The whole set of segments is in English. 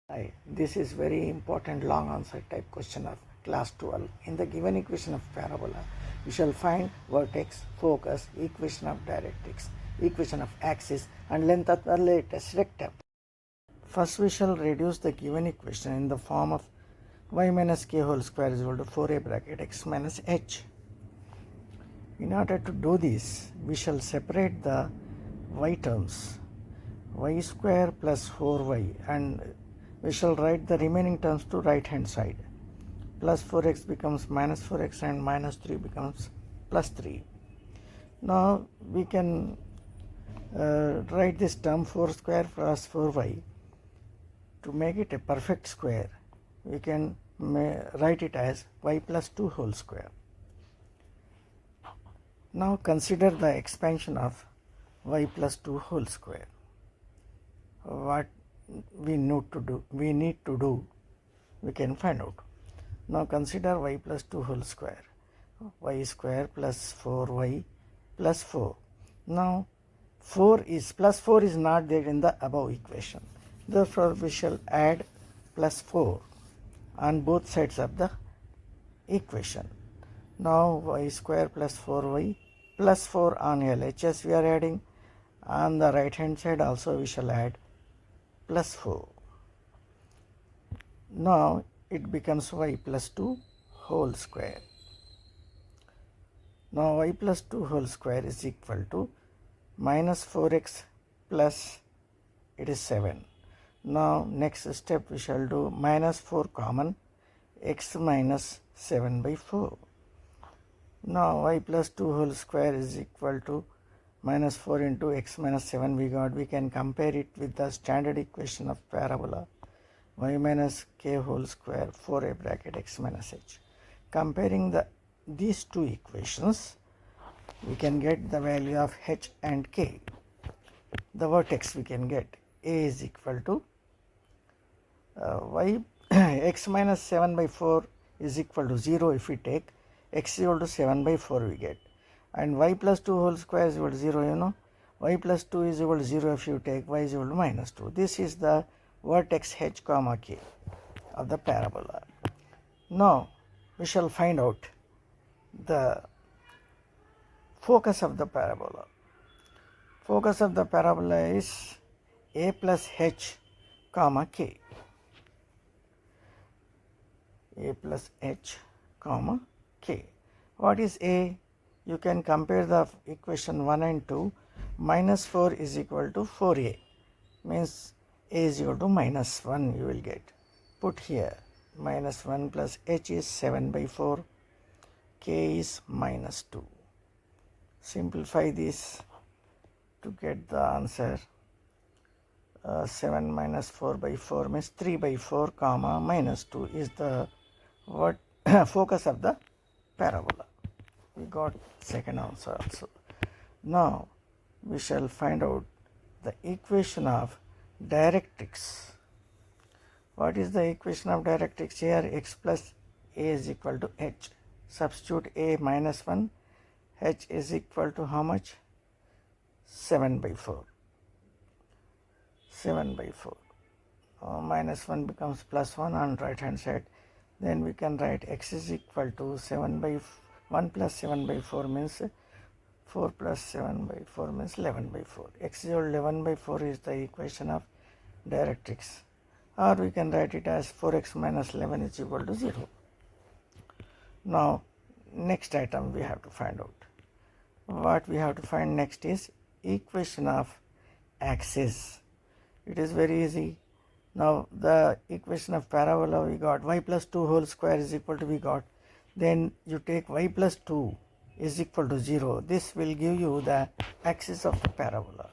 Hi, this is very important long answer type question of class 12. In the given equation of parabola, we shall find vertex, focus, equation of directrix, equation of axis and length of the latest rectum. First we shall reduce the given equation in the form of y minus k whole square is equal to 4a bracket x minus h. In order to do this, we shall separate the y terms, y square plus 4y, and we shall write the remaining terms to right hand side. Plus 4x becomes minus 4x and minus 3 becomes plus 3. Now we can write this term 4 square plus 4y. To make it a perfect square, we can write it as y plus 2 whole square. Now consider the expansion of y plus 2 whole square. What we need to do, we can find out. Now consider y plus 2 whole square. Y square plus 4y plus 4. Now plus 4 is not there in the above equation. Therefore we shall add plus 4 on both sides of the equation. Now y square plus 4y plus 4 on LHS we are adding. On the right hand side also we shall add plus 4. Now it becomes y plus 2 whole square. Now y plus 2 whole square is equal to minus 4x plus it is 7. Now next step we shall do minus 4 common, x minus 7 by 4. Now y plus 2 whole square is equal to minus 4 into x minus 7 we got. We can compare it with the standard equation of parabola y minus k whole square 4a bracket x minus h. Comparing these two equations, we can get the value of h and k. The vertex we can get a is equal to y x minus 7 by 4 is equal to 0 if we take x is equal to 7 by 4 we get, and y plus 2 whole square is equal to 0, y plus 2 is equal to 0 if you take y is equal to minus 2. This is the vertex h comma k of the parabola. Now we shall find out the focus of the parabola. Focus of the parabola is a plus h comma k. A plus h comma k. What is a? You can compare the equation 1 and 2. Minus 4 is equal to 4a, means a is equal to minus 1 you will get. Put here minus 1 plus h is 7 by 4, k is minus 2. Simplify this to get the answer. 7 minus 4 by 4 means 3 by 4 comma minus 2 is the focus of the parabola. We got second answer also. Now we shall find out the equation of directrix. What is the equation of directrix here? X plus a is equal to h. Substitute a minus 1, h is equal to how much? 7 by 4. 7 by 4. Minus 1 becomes plus 1 on right hand side. Then we can write x is equal to 7 by 1 plus 7 by 4 means 4 plus 7 by 4 means 11 by 4. X is equal to 11 by 4 is the equation of directrix. Or we can write it as 4x minus 11 is equal to 0. Now next item we have to find out. What we have to find next is equation of axis. It is very easy. Now the equation of parabola we got y plus 2 whole square is equal to we got. Then you take y plus 2 is equal to 0. This will give you the axis of the parabola.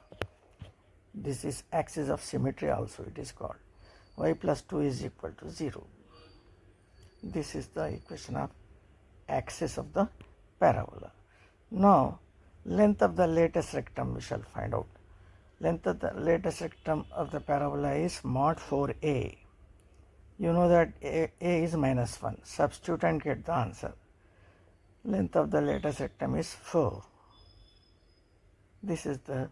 This is axis of symmetry also it is called. Y plus 2 is equal to 0. This is the equation of axis of the parabola. Now length of the latest rectum we shall find out. Length of the latest rectum of the parabola is mod 4a. You know that a is minus 1. Substitute and get the answer. Length of the latest rectum is 4. This is the